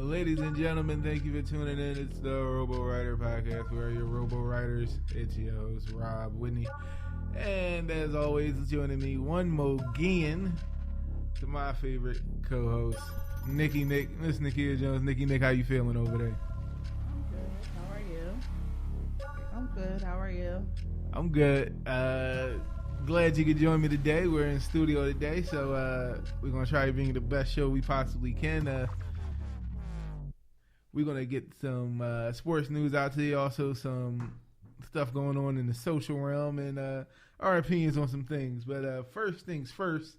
Ladies and gentlemen, thank you for tuning in. It's the Robo Writer Podcast. We are your Robo Writers. It's your host, Rob Whitney. And as always, joining me, one more again, to my favorite co-host, Miss Nikia Jones. Nick, how you feeling over there? I'm good. How are you? I'm good. How are you? I'm good. Glad you could join me today. We're in studio today, so we're going to try to bring you the best show we possibly can. We're going to get some sports news out to you, also some stuff going on in the social realm, and our opinions on some things. But first things first,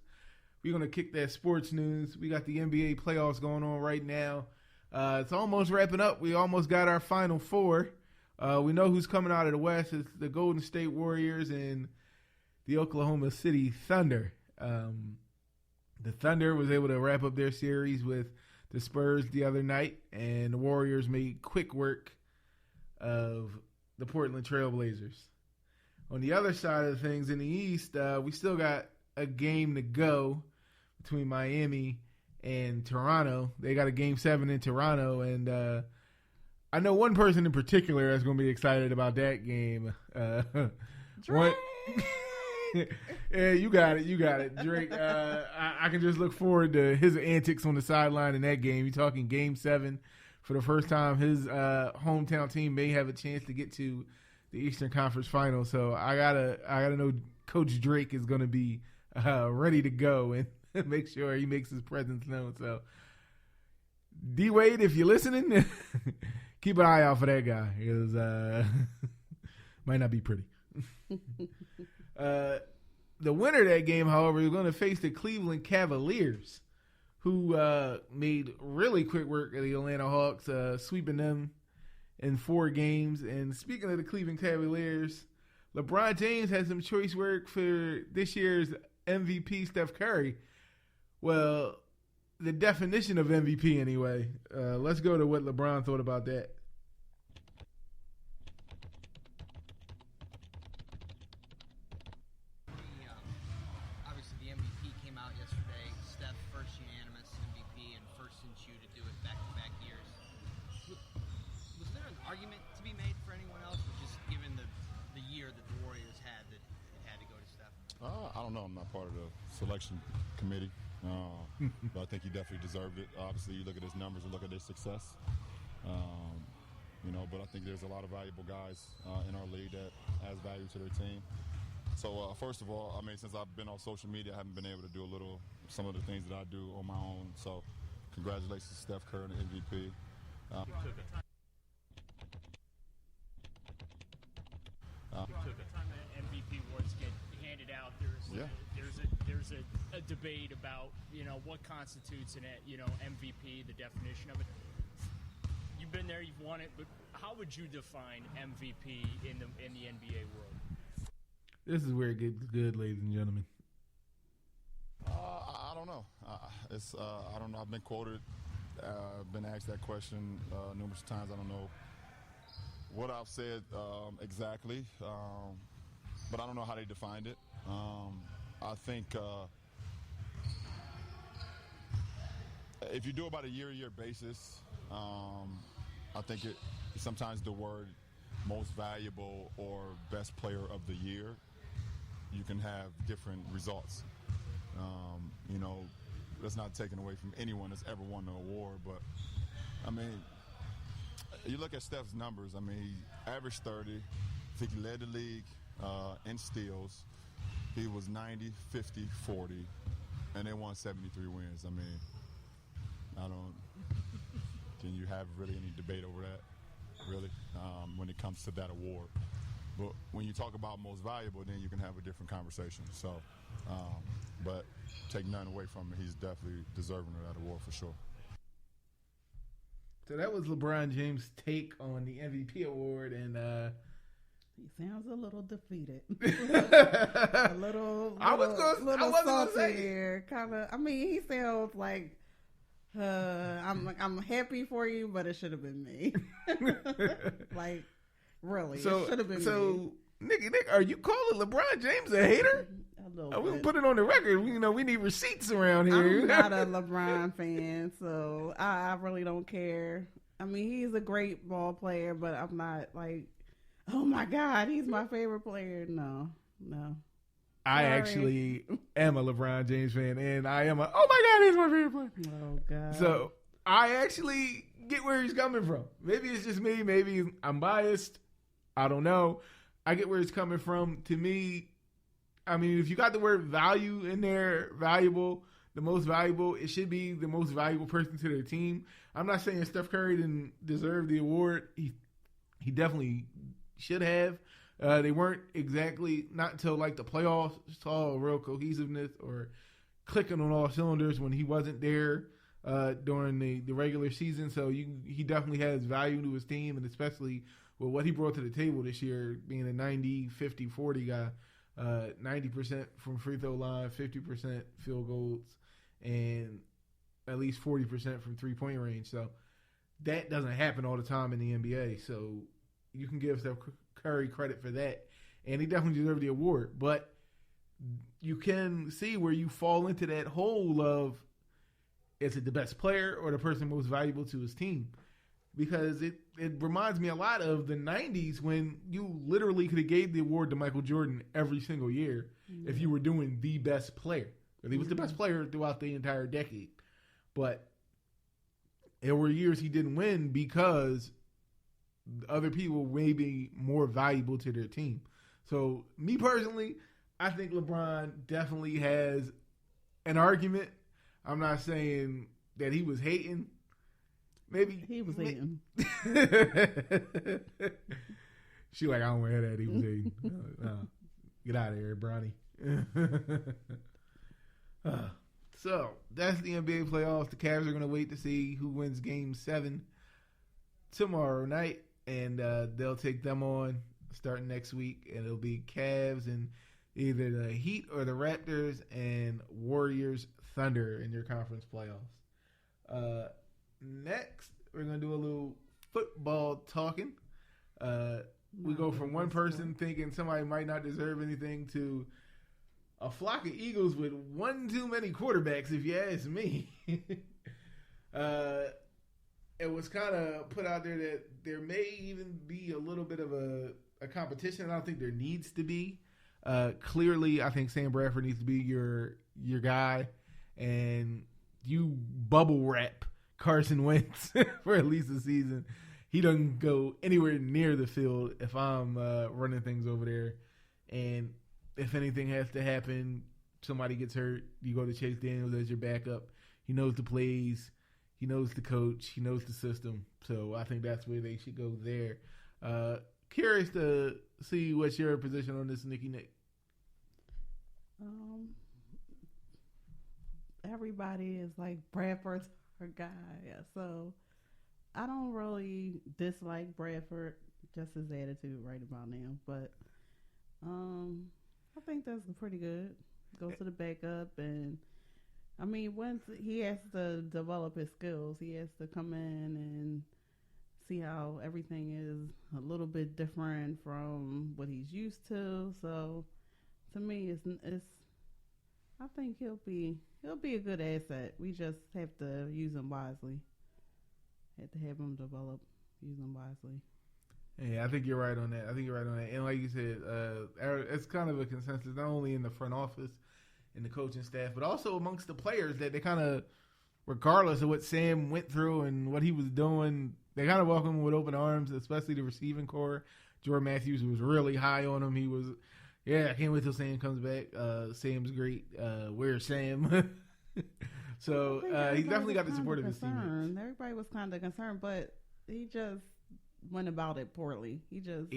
we're going to kick that sports news. We got the NBA playoffs going on right now. It's almost wrapping up. We almost got our Final Four. We know who's coming out of the West. It's the Golden State Warriors and the Oklahoma City Thunder. The Thunder was able to wrap up their series with the Spurs the other night, and the Warriors made quick work of the Portland Trailblazers. On the other side of things in the East, we still got a game to go between Miami and Toronto. They got a Game 7 in Toronto, and I know one person in particular that's going to be excited about that game. Yeah, you got it, Drake. I can just look forward to his antics on the sideline in that game. You're talking Game 7 for the first time. His hometown team may have a chance to get to the Eastern Conference Final. So I gotta know Coach Drake is going to be ready to go and make sure he makes his presence known. So D Wade, if you're listening, keep an eye out for that guy. Because might not be pretty. The winner of that game, however, is going to face the Cleveland Cavaliers, who made really quick work of the Atlanta Hawks, sweeping them in 4 games. And speaking of the Cleveland Cavaliers, LeBron James had some choice work for this year's MVP, Steph Curry. Well, the definition of MVP anyway. Let's go to what LeBron thought about that. I don't know. I'm not part of the selection committee, but I think he definitely deserved it. Obviously, you look at his numbers and look at his success, but I think there's a lot of valuable guys in our league that has value to their team. So first of all, since I've been on social media, I haven't been able to do some of the things that I do on my own. So congratulations to Steph Curry, the MVP. Took a time that MVP awards get handed out. There's a debate about what constitutes an MVP, the definition of it. You've been there, you've won it, but how would you define MVP in the NBA world? This is where it gets good, ladies and gentlemen. I don't know. I don't know. I've been quoted, been asked that question numerous times. I don't know what I've said exactly, but I don't know how they defined it. I think if you do it about a year-to-year basis, I think sometimes the word most valuable or best player of the year, you can have different results. That's not taken away from anyone that's ever won an award, but you look at Steph's numbers. He averaged 30. I think he led the league in steals. He was 90, 50, 40, and they won 73 wins. Can you have really any debate over that, really, when it comes to that award? But when you talk about most valuable, then you can have a different conversation. So, but take none away from him. He's definitely deserving of that award for sure. So that was LeBron James' take on the MVP award, and he sounds a little defeated. a little salty here. He sounds like I'm happy for you, but it should have been me. Really, it should have been me. Nick, are you calling LeBron James a hater? We can put it on the record. We need receipts around here. I'm not a LeBron fan, so I really don't care. I mean, he's a great ball player, but I'm not like, oh my God, he's my favorite player. No. I actually am a LeBron James fan, and I am oh my God, he's my favorite player. Oh God. So I actually get where he's coming from. Maybe it's just me. Maybe I'm biased. I don't know. I get where he's coming from. To me, I mean, if you got the word value in there, valuable, the most valuable, it should be the most valuable person to their team. I'm not saying Steph Curry didn't deserve the award. He definitely should have. They weren't exactly, not until like the playoffs, saw a real cohesiveness or clicking on all cylinders when he wasn't there during the regular season. So he definitely has value to his team, and especially with what he brought to the table this year, being a 90, 50, 40 guy. 90% from free throw line, 50% field goals, and at least 40% from 3-point range. So that doesn't happen all the time in the NBA. So you can give Steph Curry credit for that, and he definitely deserved the award. But you can see where you fall into that hole of, is it the best player or the person most valuable to his team? Because it reminds me a lot of the 90s when you literally could have gave the award to Michael Jordan every single year if you were doing the best player. He was the best player throughout the entire decade. But there were years he didn't win because other people may be more valuable to their team. So me personally, I think LeBron definitely has an argument. I'm not saying that he was hating. Maybe he was hating. She like, I don't want to hear that. He was hating. Get out of here, Bronny. So that's the NBA playoffs. The Cavs are going to wait to see who wins Game 7 tomorrow night, and they'll take them on starting next week, and it'll be Cavs and either the Heat or the Raptors and Warriors Thunder in your conference playoffs. Next, we're going to do a little football talking. We go from one person thinking somebody might not deserve anything to a flock of Eagles with one too many quarterbacks, if you ask me. It was kind of put out there that there may even be a little bit of a competition. I don't think there needs to be. Clearly, I think Sam Bradford needs to be your guy, and you bubble wrap Carson Wentz for at least a season. He doesn't go anywhere near the field if I'm running things over there. And if anything has to happen, somebody gets hurt, you go to Chase Daniels as your backup. He knows the plays. He knows the coach. He knows the system. So I think that's where they should go there. Curious to see what's your position on this, Nikki Nick. Everybody is like Bradford's her guy, so I don't really dislike Bradford, just his attitude right about now. But I think that's pretty good. Go to the backup, and I mean, once he has to develop his skills, he has to come in and see how everything is a little bit different from what he's used to. So to me, it's I think he'll be a good asset. We just have to use him wisely. Have to have him develop, use him wisely. Yeah, I think you're right on that. And like you said, it's kind of a consensus, not only in the front office and the coaching staff, but also amongst the players, that they kind of, regardless of what Sam went through and what he was doing, they kind of welcome him with open arms, especially the receiving core. Jordan Matthews was really high on him. He was, I can't wait till Sam comes back. Sam's great. Where's Sam? So he definitely got the support of his teammates. Everybody was kind of concerned, but he just went about it poorly. He just.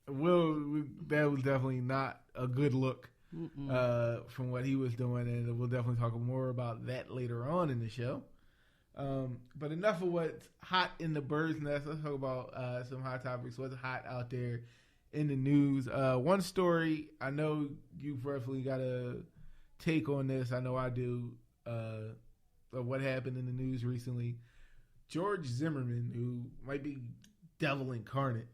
Well, that was definitely not a good look from what he was doing, and we'll definitely talk more about that later on in the show. But enough of what's hot in the bird's nest. Let's talk about some hot topics. What's hot out there in the news? One story, I know you've roughly got a take on this. I know I do. Of what happened in the news recently. George Zimmerman, who might be devil incarnate,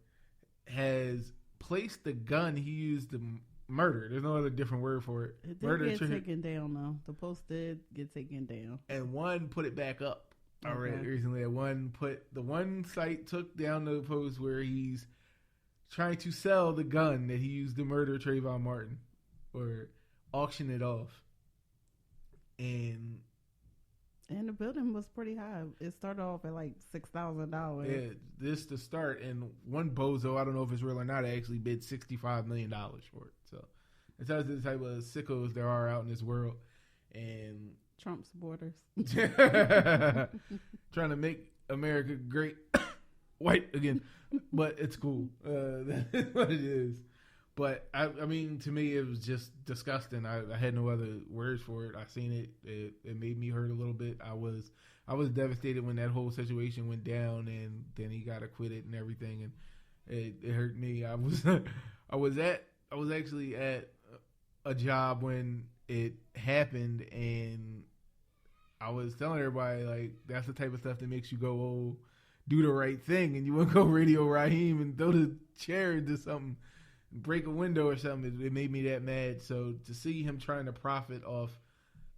has placed the gun he used to murder. There's no other different word for it. It Murder did get taken down, though. The post did get taken down. And one put it back up. I read recently that one site took down the post where he's trying to sell the gun that he used to murder Trayvon Martin or auction it off. And the building was pretty high. It started off at like $6,000. Yeah, this to start. And one bozo, I don't know if it's real or not, actually bid $65 million for it. So it tells you the type of sickos there are out in this world. And Trump supporters. trying to make America great white again. But it's cool. That's what it is. But, I mean, to me, it was just disgusting. I had no other words for it. I seen it. It made me hurt a little bit. I was devastated when that whole situation went down, and then he got acquitted and everything, and it hurt me. I was actually at a job when it happened, and I was telling everybody, like, that's the type of stuff that makes you go, oh, do the right thing, and you want to go Radio Raheem and throw the chair into something, break a window or something. It made me that mad. So to see him trying to profit off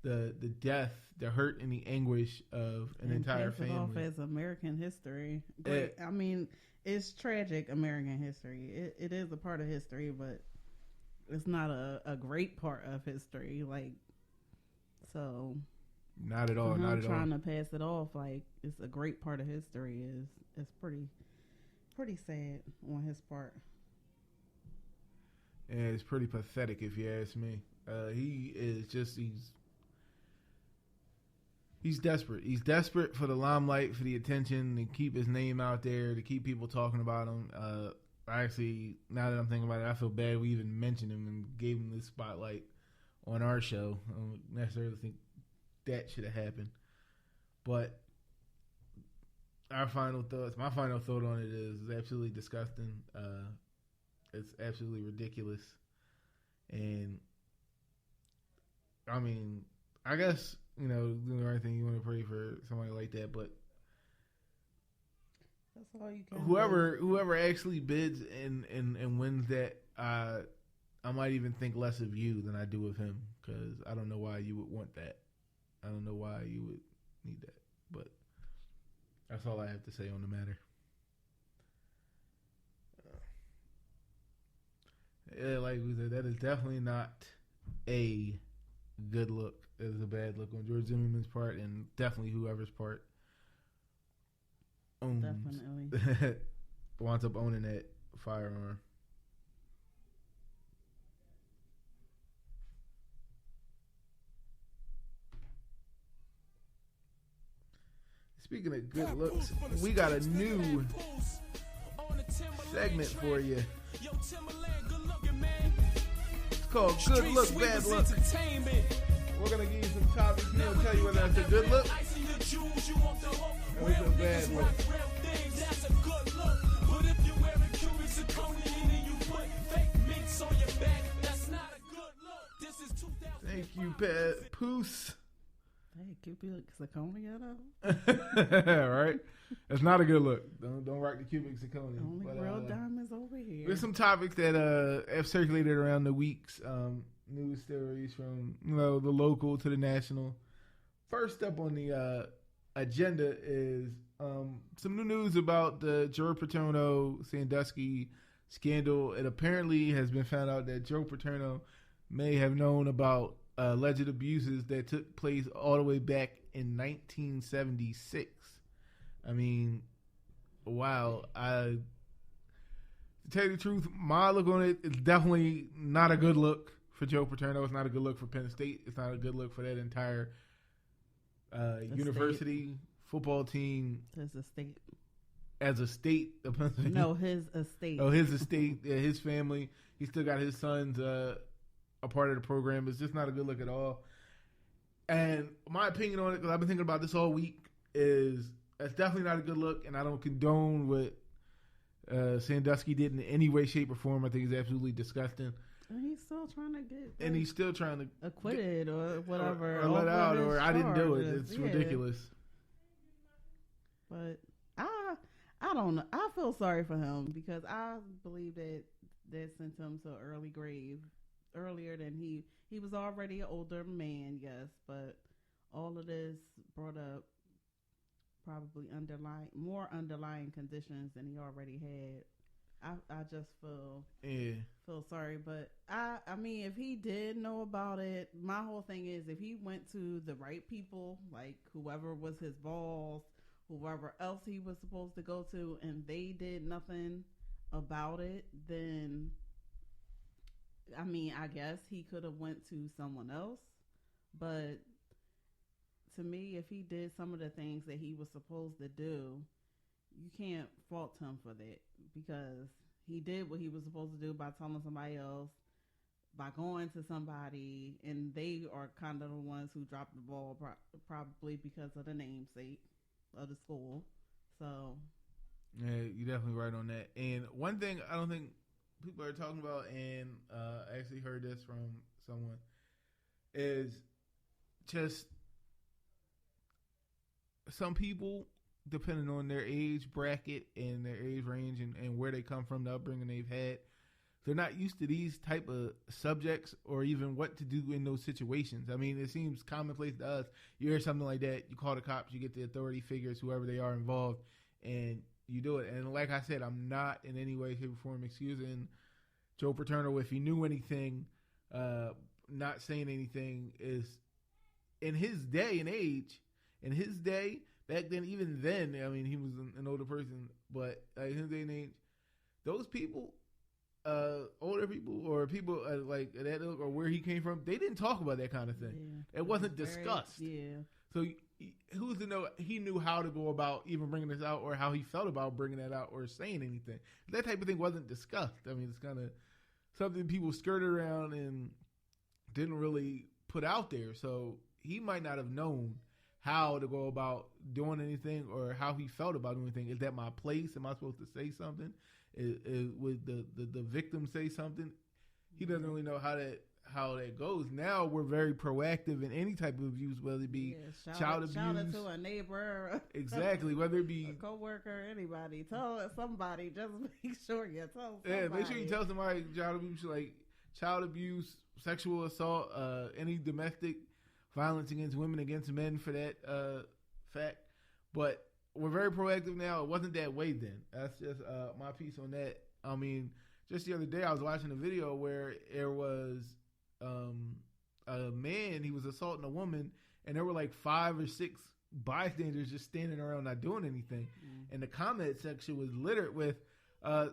the death, the hurt, and the anguish of an entire family, off as American history. I mean, it's tragic American history. It is a part of history, but it's not a great part of history. Like, so not at all. Not at all. Trying to pass it off like it's a great part of history is pretty sad on his part. And it's pretty pathetic, if you ask me. He is just, he's desperate. He's desperate for the limelight, for the attention, to keep his name out there, to keep people talking about him. Actually, now that I'm thinking about it, I feel bad we even mentioned him and gave him this spotlight on our show. I don't necessarily think that should have happened. But my final thought on it is absolutely disgusting. It's absolutely ridiculous. And I mean, I guess, doing the right thing, you want to pray for somebody like that, but that's all you can whoever actually bids and wins that, I might even think less of you than I do of him, because I don't know why you would want that. I don't know why you would need that. But that's all I have to say on the matter. Yeah, like we said, that is definitely not a good look. It is a bad look on George Zimmerman's part, and definitely whoever's part winds up owning that firearm. Speaking of good looks, we got a new segment for you. It's called Good Look, Bad Look. We're going to give you some topics and we'll tell you whether that's a good look or it's a bad look. Thank you, Pat Poos. Hey, cubic zirconia though. Right? That's not a good look. Don't rock the cubic zirconia. Only real diamonds over here. There's some topics that have circulated around the week's news stories, from the local to the national. First up on the agenda is some new news about the Joe Paterno Sandusky scandal. It apparently has been found out that Joe Paterno may have known about alleged abuses that took place all the way back in 1976. I mean, wow. To tell you the truth, my look on it is definitely not a good look for Joe Paterno. It's not a good look for Penn State. It's not a good look for that entire university football team. As a state of Pennsylvania. No, his estate. Oh, his estate. Yeah, his family. He still got his sons a part of the program. It's just not a good look at all. And my opinion on it, because I've been thinking about this all week, is that's definitely not a good look, and I don't condone what Sandusky did in any way, shape, or form. I think it's absolutely disgusting. And he's still trying to get and he's still trying to acquitted or whatever, or let out, or I didn't do it. It's ridiculous. But I don't know. I feel sorry for him because I believe that sent him to an early grave earlier than he was already an older man, yes, but all of this brought up probably more underlying conditions than he already had. I just feel sorry, but I mean, if he did know about it, my whole thing is if he went to the right people, like whoever was his boss, whoever else he was supposed to go to, and they did nothing about it, then I mean, I guess he could have went to someone else. But to me, if he did some of the things that he was supposed to do, you can't fault him for that because he did what he was supposed to do by telling somebody else, by going to somebody, and they are kind of the ones who dropped the ball probably because of the namesake of the school. So yeah, you're definitely right on that. And one thing I don't think people are talking about, and I actually heard this from someone, is just some people, depending on their age bracket and their age range and where they come from, the upbringing they've had, they're not used to these type of subjects or even what to do in those situations. I mean, it seems commonplace to us. You hear something like that, you call the cops, you get the authority figures, whoever they are involved, and you do it. And like I said, I'm not in any way, shape, or form excusing Joe Paterno if he knew anything. Not saying anything is, in his day and age, in his day, back then, even then, I mean, he was an older person, but in his day and age, those people, older people or people like that or where he came from, they didn't talk about that kind of thing. Yeah, it wasn't discussed. So who's to know he knew how to go about even bringing this out or how he felt about bringing that out or saying anything. That type of thing wasn't discussed. I mean, it's kind of something people skirted around and didn't really put out there. So he might not have known how to go about doing anything or how he felt about doing anything. Is that my place? Am I supposed to say something? Would the victim say something? He doesn't really know how that goes. Now we're very proactive in any type of abuse, whether it be child abuse. Shout out to a neighbor. Exactly. Whether it be a coworker, anybody. Tell somebody. Just make sure you tell somebody. Yeah, make sure you tell somebody child abuse, sexual assault, any domestic violence against women, against men for that fact. But we're very proactive now. It wasn't that way then. That's just my piece on that. I mean, just the other day I was watching a video where there was a man, he was assaulting a woman, and there were like 5 or 6 bystanders just standing around not doing anything. And the comment section was littered with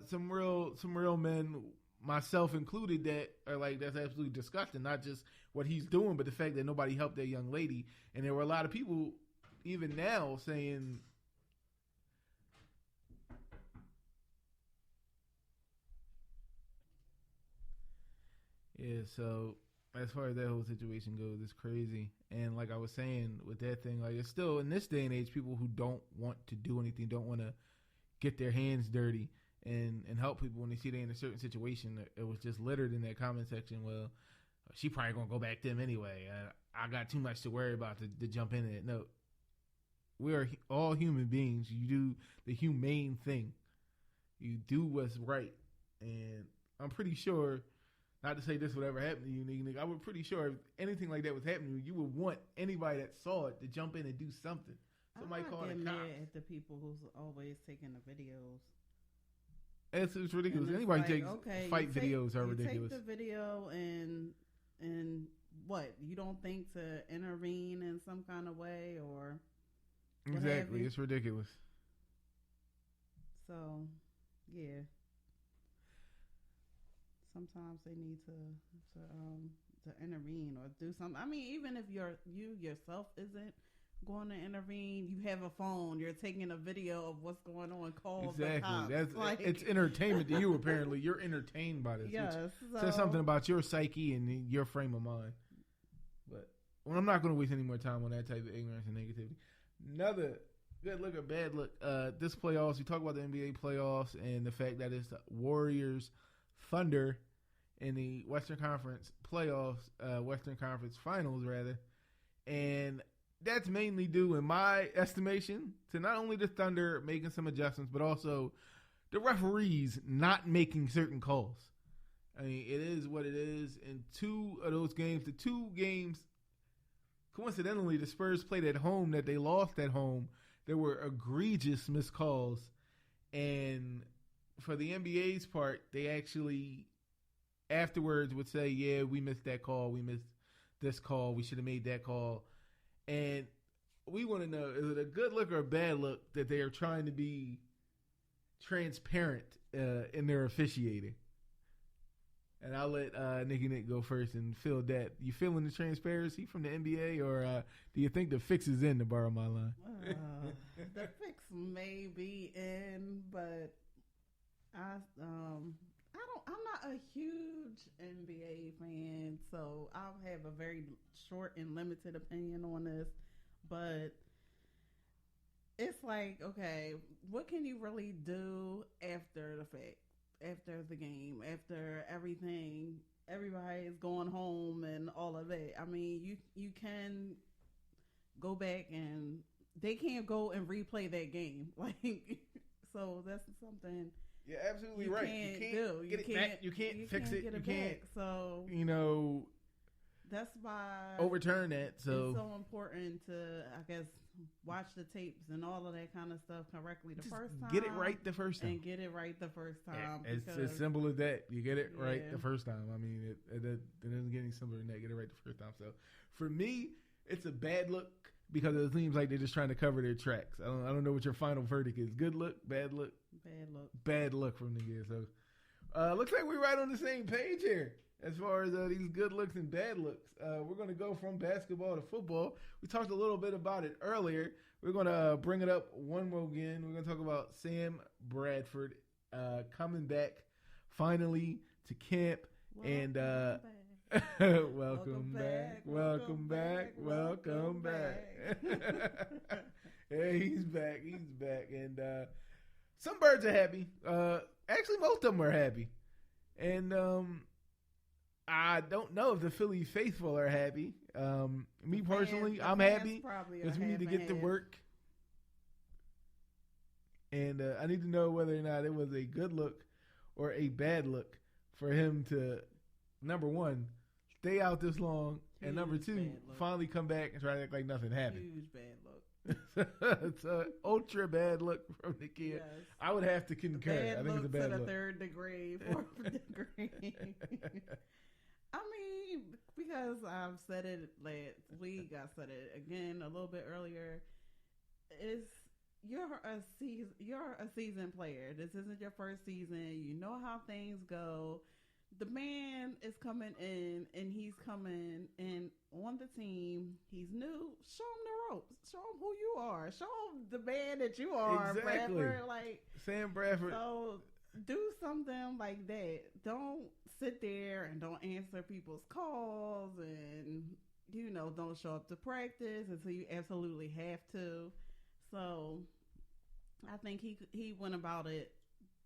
some real men, myself included, that are like, that's absolutely disgusting. Not just what he's doing, but the fact that nobody helped that young lady. And there were a lot of people even now saying, yeah, so as far as that whole situation goes, it's crazy. And like I was saying with that thing, like it's still in this day and age, people who don't want to do anything, don't want to get their hands dirty and help people when they see they're in a certain situation. It was just littered in that comment section. Well, she probably gonna go back to him anyway. I got too much to worry about to jump in it. No, we are all human beings. You do the humane thing. You do what's right. And I'm pretty sure, not to say this would ever happen to you, nigga, I'm pretty sure if anything like that was happening to you, you would want anybody that saw it to jump in and do something. Somebody call the cops. Mad at the people who's always taking the videos. It's ridiculous. Anybody takes fight videos are ridiculous. You take the video and what? You don't think to intervene in some kind of way or exactly? It's ridiculous. So, yeah. Sometimes they need to intervene or do something. I mean, even if you yourself isn't going to intervene, you have a phone, you're taking a video of what's going on, call the cops. That's like, it's entertainment to you. Apparently you're entertained by this. Yes, says something about your psyche and your frame of mind. But I'm not going to waste any more time on that type of ignorance and negativity. Another good look or bad look, this playoffs, we talk about the NBA playoffs and the fact that it's the Warriors Thunder in the Western Conference playoffs, Western Conference finals rather, and that's mainly due, in my estimation, to not only the Thunder making some adjustments, but also the referees not making certain calls. I mean, it is what it is. In two of those games, the two games, coincidentally, the Spurs played at home that they lost at home. There were egregious missed calls. And for the NBA's part, they actually afterwards would say, yeah, we missed that call. We missed this call. We should have made that call. And we want to know, is it a good look or a bad look that they are trying to be transparent in their officiating? And I'll let Nicky Nick go first and feel that. You feeling the transparency from the NBA, or do you think the fix is in, to borrow my line? The fix may be in, but I'm not a huge NBA fan, so I'll have a very short and limited opinion on this. But it's like, okay, what can you really do after the fact? After the game, after everything, everybody is going home and all of that. I mean, you can go back and they can't go and replay that game. Like, so that's something. You're absolutely right. You can't get it back. You can't fix it. You can't. So that's why overturn that. So it's so important to, I guess, watch the tapes and all of that kind of stuff correctly the first time. Get it right the first time. And get it right the first time. It's as simple as that. You get it right the first time. I mean, it doesn't get any simpler than that. Get it right the first time. So for me, it's a bad look because it seems like they're just trying to cover their tracks. I don't know what your final verdict is. Good look, bad look? Bad look. Bad look from the year. So looks like we're right on the same page here. As far as these good looks and bad looks, we're going to go from basketball to football. We talked a little bit about it earlier. We're going to bring it up one more again. We're going to talk about Sam Bradford coming back finally to camp. Welcome back. Welcome back. Yeah, he's back. And some birds are happy. Actually, most of them are happy. And I don't know if the Philly faithful are happy. Me personally, I'm happy because we need to get to work. And I need to know whether or not it was a good look or a bad look for him to, number one, stay out this long, and number two, finally come back and try to act like nothing happened. Huge bad look. It's an ultra bad look from the kid. Yes. I would have to concur. I think it's a bad look. To the third degree, fourth degree. I mean, because I've said it last week, I said it again a little bit earlier. You're a seasoned player. This isn't your first season. You know how things go. The man is coming in, and he's coming in on the team. He's new. Show him the ropes. Show him who you are. Show him the man that you are. Exactly. Bradford. Like Sam Bradford. So do something like that. Don't sit there and don't answer people's calls, and don't show up to practice until you absolutely have to. So I think he went about it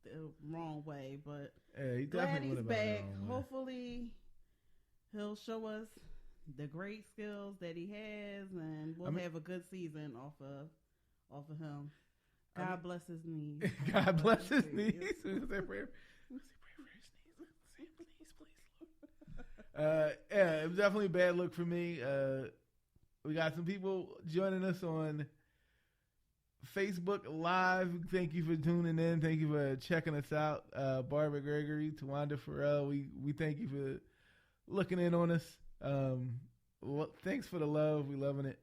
the wrong way, but yeah, he glad he's back. Hopefully he'll show us the great skills that he has, and we'll have a good season off of him. God bless his knees. God bless his knees. Yeah, it was definitely a bad look for me. We got some people joining us on Facebook Live. Thank you for tuning in. Thank you for checking us out. Barbara Gregory, Tawanda Farrell, we thank you for looking in on us. Thanks for the love. We loving it.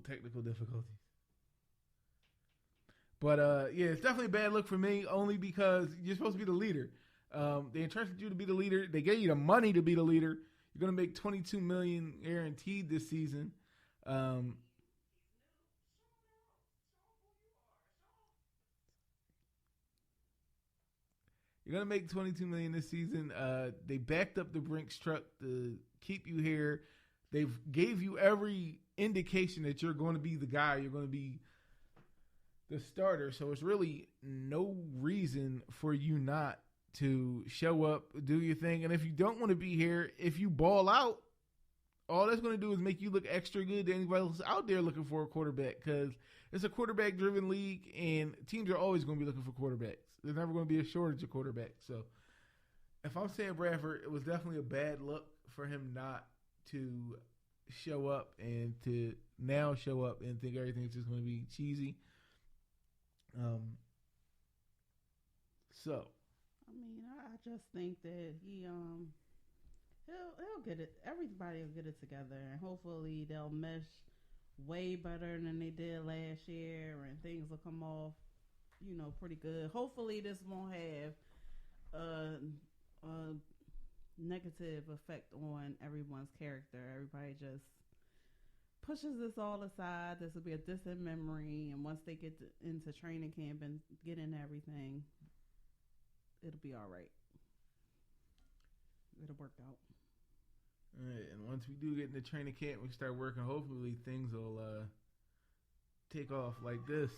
Technical difficulties. But yeah, it's definitely a bad look for me, only because you're supposed to be the leader. They entrusted you to be the leader. They gave you the money to be the leader. You're going to make $22 million guaranteed this season. You're going to make $22 million this season. They backed up the Brinks truck to keep you here. They've gave you every indication that you're going to be the guy. You're going to be the starter. So it's really no reason for you not to show up, do your thing. And if you don't want to be here, if you ball out, all that's going to do is make you look extra good to anybody else out there looking for a quarterback, because it's a quarterback-driven league, and teams are always going to be looking for quarterbacks. There's never going to be a shortage of quarterbacks. So if I'm saying Bradford, it was definitely a bad look for him not to show up and to now show up and think everything's just going to be cheesy. So, I mean, I just think that he'll get it. Everybody will get it together, and hopefully they'll mesh way better than they did last year, and things will come off, pretty good. Hopefully this won't have a negative effect on everyone's character. Everybody just pushes this all aside. This will be a distant memory, and once they get into training camp and get into everything, it'll be all right. It'll work out. All right, and once we do get into training camp, we start working. Hopefully, things will take off like this.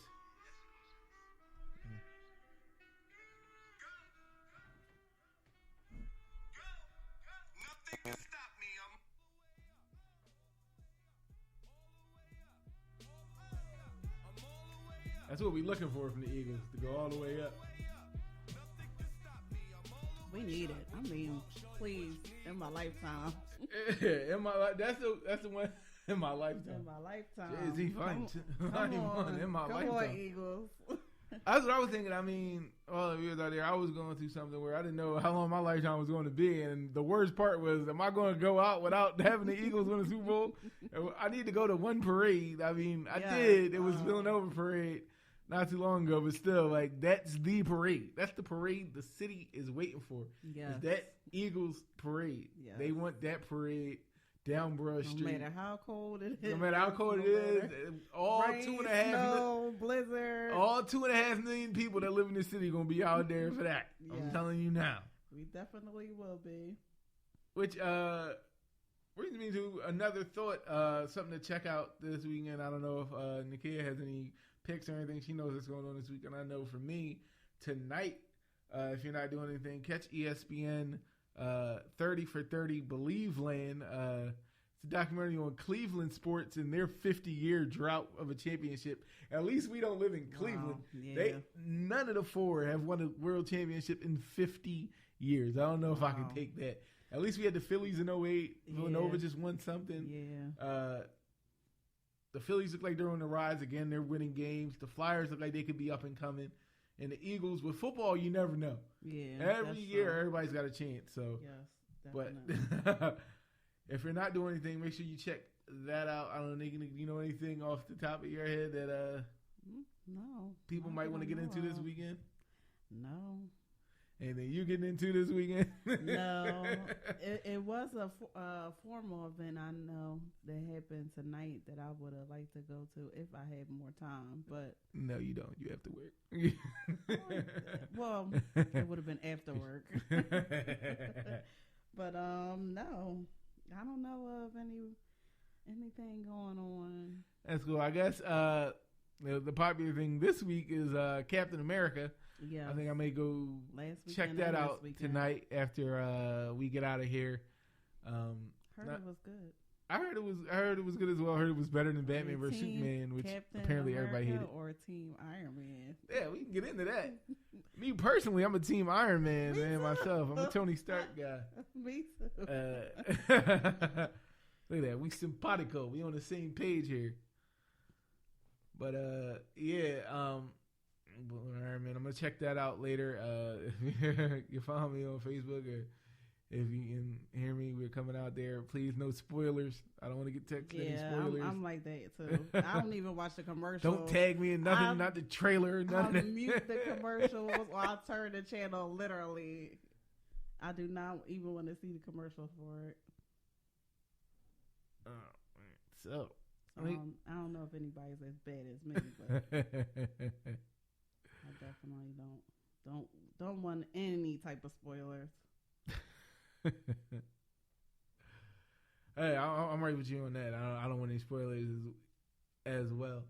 Nothing can stop me. That's what we're looking for from the Eagles, to go all the way up. We need it. I mean, please, in my lifetime. That's the one in my lifetime. In my lifetime. Jay-Z fighting in my lifetime. Come on, Eagles. That's what I was thinking. I mean, all of you out there, I was going through something where I didn't know how long my lifetime was going to be, and the worst part was, am I going to go out without having the Eagles win the Super Bowl? I need to go to one parade. I mean, I did. It was Villanova parade not too long ago, but still, like, that's the parade. That's the parade the city is waiting for. Yes. Is that Eagles parade. Yes. They want that parade down Broad Street. No matter how cold it is. No matter how cold it is. All rain, 2.5 snow, blizzard. All 2.5 million people that live in the city going to be out there for that. Yeah. I'm telling you now. We definitely will be. Which brings me to another thought, something to check out this weekend. I don't know if Nakia has any picks or anything. She knows what's going on this weekend. I know for me, tonight, if you're not doing anything, catch ESPN 30 for 30 Believe Land. It's a documentary on Cleveland sports and their 50-year drought of a championship. At least we don't live in Cleveland. Wow. Yeah. None of the four have won a world championship in 50 years. I don't know if I can take that. At least we had the Phillies in 08. Villanova just won something. Yeah. The Phillies look like they're on the rise again. They're winning games. The Flyers look like they could be up and coming. And the Eagles, with football, you never know. Yeah. Every year, everybody's got a chance. So, yes, definitely. But if you're not doing anything, make sure you check that out. I don't know, you know anything off the top of your head that no people might want to get into this weekend? No. Anything you getting into this weekend? No. It was a formal event I know that happened tonight that I would have liked to go to if I had more time. But no, you don't. You have to work. Well, it would have been after work. But no, I don't know of anything going on. That's cool. I guess the popular thing this week is Captain America. Yeah, I think I may go check that out tonight after we get out of here. Heard it was good. I heard it was good as well. I heard it was better than Batman vs Superman, which Captain apparently America everybody hated. Or Team Iron Man. Yeah, we can get into that. Me personally, I'm a Team Iron Man, man. Myself, I'm a Tony Stark guy. Me too. Look at that, we simpatico. We on the same page here. But Iron Man, I'm gonna check that out later. If you follow me on Facebook, or if you can hear me, we're coming out there. Please, no spoilers. I don't want to get texted any spoilers. I'm like that too. I don't even watch the commercials. Don't tag me in nothing, not the trailer, nothing. I mute the commercials or I turn the channel. Literally, I do not even want to see the commercial for it. So I don't know if anybody's as bad as me, but I definitely don't want any type of spoilers. Hey, I'm right with you on that. I don't want any spoilers as well.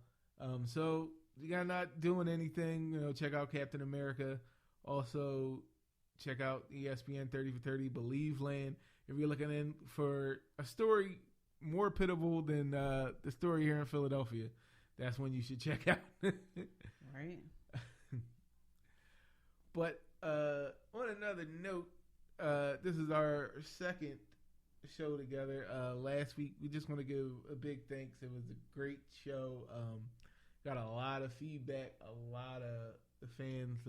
So you got not doing anything, check out Captain America. Also, check out ESPN 30 for 30 Believe Land. If you're looking in for a story more pitiable than the story here in Philadelphia, that's when you should check out. Right. But on another note, this is our second show together. Last week, we just want to give a big thanks. It was a great show. Got a lot of feedback. A lot of the fans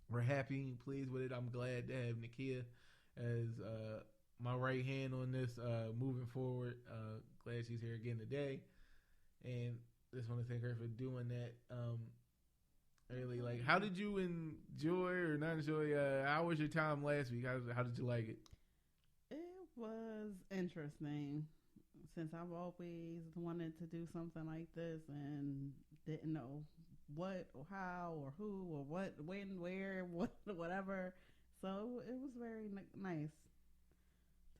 were happy and pleased with it. I'm glad to have Nakia as my right hand on this moving forward. Glad she's here again today. And just want to thank her for doing that. Really, like, how did you enjoy or not enjoy? How was your time last week? How did you like it? It was interesting since I've always wanted to do something like this and didn't know what or how or who or what, when, where, what, whatever. So it was very nice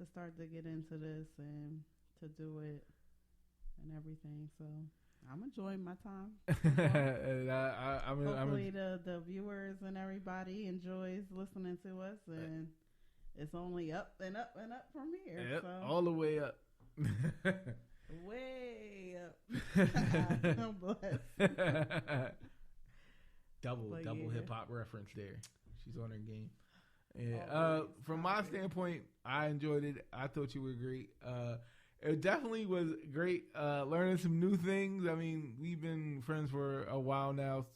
to start to get into this and to do it and everything. So I'm enjoying my time. Hopefully the viewers and everybody enjoys listening to us, and it's only up and up and up from here. Yep, so. all the way up. Way up. I'm blessed. Double yeah. hip hop reference there. She's on her game. Yeah. From my standpoint, I enjoyed it. I thought you were great. It definitely was great learning some new things. I mean, we've been friends for a while now,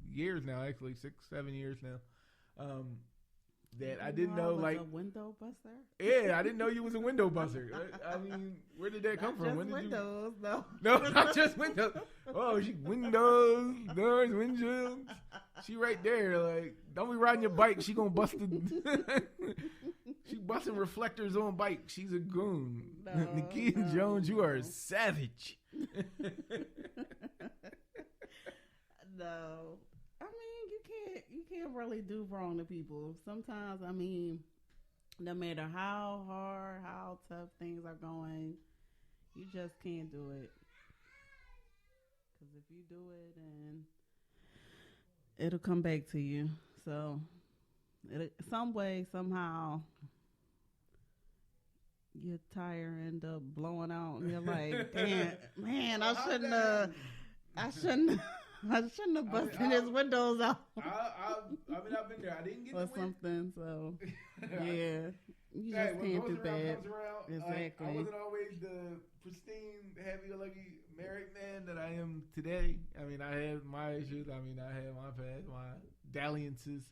years now, actually 6-7 years now. That I didn't know, like, a window buster. Yeah, I didn't know you was a window buster. I mean, where did that come from? When did windows, no, not just windows. Oh, she windows, doors, windshields. She right there. Like, don't be riding your bike. She gonna bust the. She busting reflectors on bike. She's a goon. Nakia Jones, you are a savage. No. I mean, you can't really do wrong to people. Sometimes, I mean, no matter how hard, how tough things are going, you just can't do it. Because if you do it, and it'll come back to you. So, some way, somehow, your tire end up blowing out, and you're like, damn, man, I shouldn't have busted his windows out. I mean, I've been there. I didn't get or something. So yeah, you just can't do bad. Exactly. I wasn't always the pristine, happy-go-lucky married man that I am today. I mean, I have my issues. I mean, I have my past, my dalliances,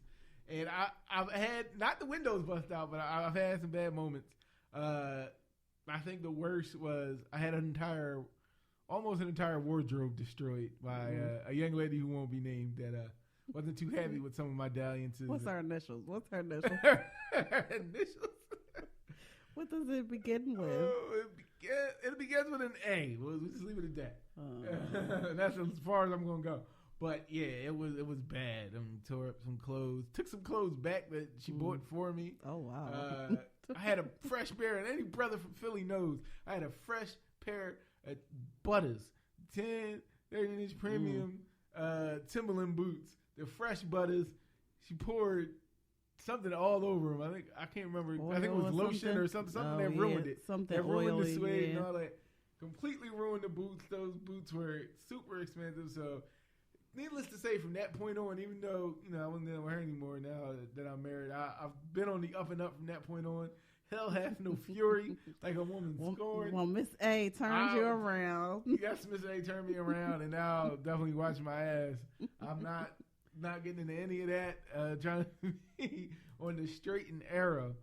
and I've had not the windows bust out, but I've had some bad moments. I think the worst was I had almost an entire wardrobe destroyed by a young lady who won't be named that wasn't too happy with some of my dalliances. What's her initials? Initials? What does it begin with? It begins with an A. We'll just leave it at that. That's as far as I'm gonna go. But yeah, it was bad. Tore up some clothes. Took some clothes back that she bought for me. Oh wow. I had a fresh pair, and any brother from Philly knows I had a fresh pair of Butters, 10, 13-inch premium Timberland boots. The fresh Butters. She poured something all over them. I can't remember. Oil, I think it was lotion or something that ruined it. Something that ruined oily, the suede and all that. Completely ruined the boots. Those boots were super expensive. So, needless to say, from that point on, even though I wasn't there with her anymore, now that I'm married, I've been on the up and up from that point on. Hell hath no fury, like a woman scorned. Well, Miss A turned you around. Yes, Miss A turned me around, and now definitely watching my ass. I'm not getting into any of that. Trying to be on the straight and narrow.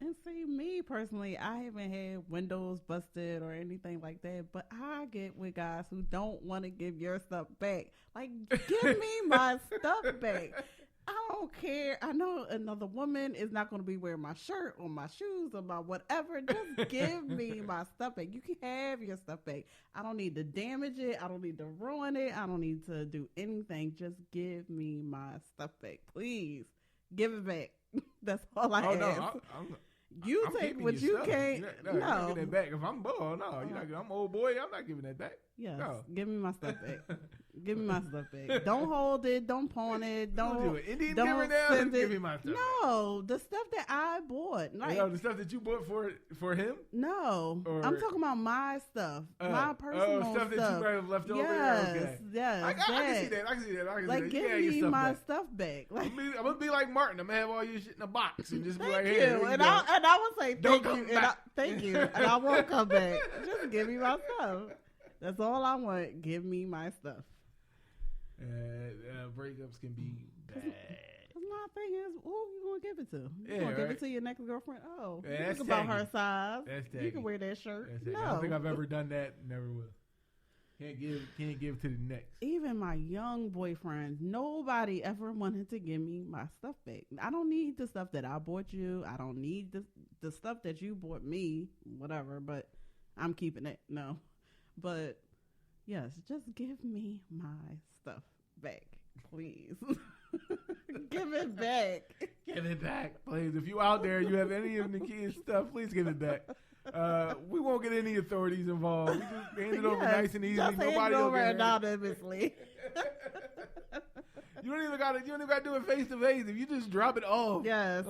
And see, me personally, I haven't had windows busted or anything like that, but I get with guys who don't want to give your stuff back. Like, give me my stuff back. I don't care. I know another woman is not going to be wearing my shirt or my shoes or my whatever. Just give me my stuff back. You can have your stuff back. I don't need to damage it. I don't need to ruin it. I don't need to do anything. Just give me my stuff back. Please give it back. That's all I ask. No, I'm take what you stuff. can't. You're not giving that back. If I'm bored, no, you're not. I'm old boy. I'm not giving that back. Yes, no. Give me my stuff back. Give me my stuff back. Don't hold it. Don't pawn it. Don't do it. Indian don't giver now. send Give it. me my stuff. No, the stuff that I bought. Like, the stuff that you bought for him. no, Or- I'm talking about my stuff, my personal stuff that you might have left over. Yes, Okay. yes. I can see that. I can see that. I can Like, see that. You give can have your me stuff my back. stuff back. Like, I'm gonna be like Martin. I'm gonna have all your shit in a box and just be thank like, you. "Hey, there you And go." I would say Don't thank you. come back. Thank you. And I won't come back. Just give me my stuff. That's all I want. Give me my stuff. Breakups can be bad. Cause my thing is, who you gonna give it to? You Yeah, gonna give right. it to your next girlfriend? Oh, Yeah, that's think about her tacky. size. That's You tacky. can wear that shirt. I don't think I've ever done that. Never will. Can't give to the next. Even my young boyfriend, nobody ever wanted to give me my stuff back. I don't need the stuff that I bought you. I don't need the stuff that you bought me, whatever, but I'm keeping it. No. But yes, just give me my stuff back, please. Give it back. Give it back, please. If you out there, you have any of the kids' stuff, please give it back. We won't get any authorities involved. We just hand it over nice and easy. Just hand Nobody it will over get hurt. anonymously. You don't even got to do it face to face. If you just drop it off. Yes.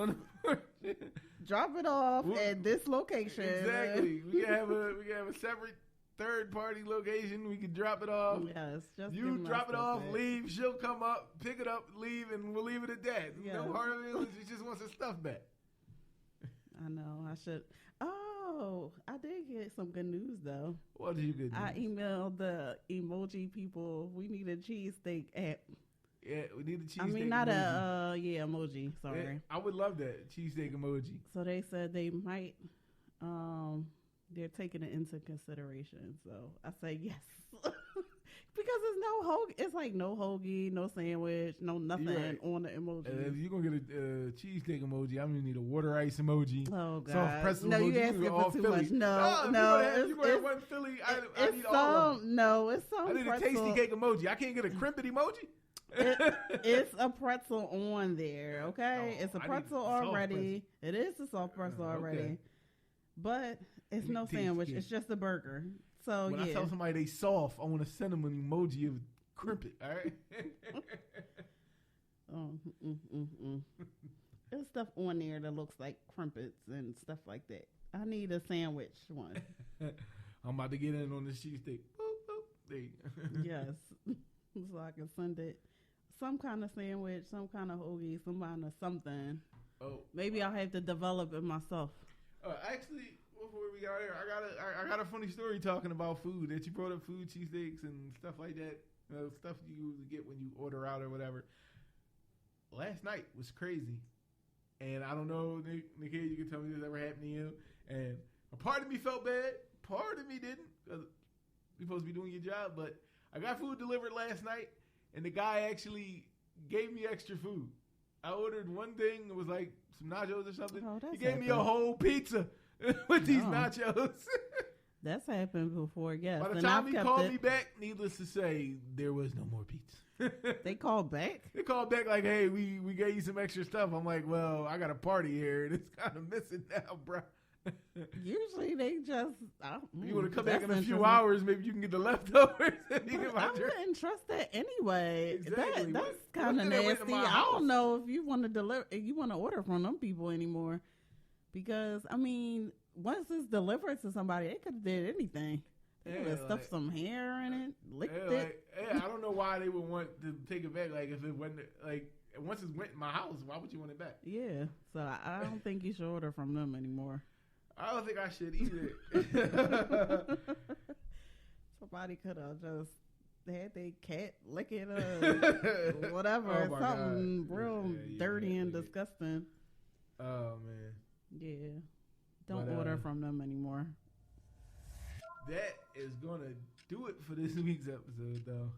Drop it off at this location. Exactly. We can have a separate third party location. We can drop it off. Yes. Just You give me my drop it stuff off, back. leave. She'll come up, pick it up, leave, and we'll leave it at that. Yes. No hard feelings. She just wants her stuff back. I know. I should. Oh, I did get some good news though. What did you get? I emailed the emoji people. We need a cheesesteak app. Yeah, we need a cheesesteak. I mean, not emoji. emoji. Sorry. Yeah, I would love that cheesesteak emoji. So they said they might. They're taking it into consideration. So I say yes. Because it's no hoagie. It's like no hoagie, no sandwich, no nothing Right. on the emoji. If you're gonna get a cheesesteak emoji, I'm gonna need a water ice emoji. Oh God! Soft pretzel No, emoji. you asking all for too Philly. much. No, You gonna have one Philly. I it's need all of them. some. No, it's some. I need a pretzel. tasty cake emoji. I can't get a crimpet emoji. It's a pretzel on there. Okay, Oh, it's a I need pretzel a soft already. It is a soft pretzel already, okay. but it's no Tasty sandwich. cake. It's just a burger. So When yeah. I tell somebody they soft, I want to send them an emoji of crimpet. All right. There's stuff on there that looks like crumpets and stuff like that. I need a sandwich one. I'm about to get in on this cheesesteak. Boop, boop. There you go. Yes. So I can send it some kind of sandwich, some kind of hoagie, some kind of something. Oh, Maybe I'll have to develop it myself. actually, before we got here, I got a funny story talking about food. That you brought up food, cheesesteaks and stuff like that. Stuff you get when you order out or whatever. Last night was crazy, and I don't know, Nikki, you can tell me this ever happened to you. And a part of me felt bad, part of me didn't, because you're supposed to be doing your job. But I got food delivered last night, and the guy actually gave me extra food. I ordered one thing, it was like some nachos or something. Oh, He that's gave me a happened. whole pizza with these Oh. nachos. That's happened before, yes. By the And time I've he kept called it. me back, needless to say, there was no more pizza. They called back? They called back like, hey, we gave you some extra stuff. I'm like, well, I got a party here, and it's kind of missing now, bro. Usually they just... You want to come back in a few interesting. hours, maybe you can get the leftovers. And you get I my drink. wouldn't trust that anyway. Exactly. That's What- kind of what's that waiting in nasty. my I house? don't know if you want to deliver, if you want to order from them people anymore, because I mean, once it's delivered to somebody, they could have did anything. They could have Yeah, stuffed like- some hair in it, licked Yeah, it. I don't know why they would want to take it back. Like, if it wasn't, like, once it went in my house, why would you want it back? Yeah, so I don't think you should order from them anymore. I don't think I should either. Somebody could have just had their cat lick it or whatever, Oh my something God. real Yeah, dirty and yeah. disgusting. Oh, man. Yeah, don't But, order from them anymore. That is going to do it for this week's episode, though.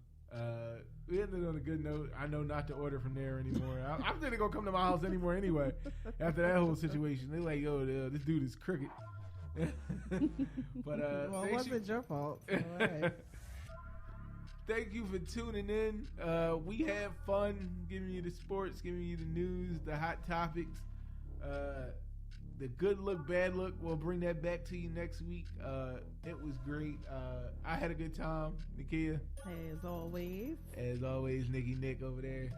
We ended on a good note. I know not to order from there anymore. I'm still going to come to my house anymore anyway. After that whole situation, they're like, yo, this dude is crooked. But Well, it thanks wasn't your fault. So, hey. thank you for tuning in. We have fun giving you the sports, giving you the news, the hot topics. The the good look, bad look. We'll bring that back to you next week. It was great. I had a good time, Nakia. As always, Nikki Nick over there.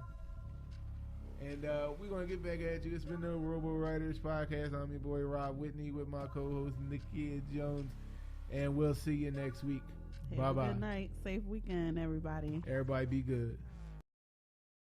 And we're going to get back at you. It's been the Robo Writers Podcast. I'm your boy Rob Whitney with my co-host Nakia Jones. And we'll see you next week. have Bye-bye. a good night. Safe weekend, everybody. Everybody be good.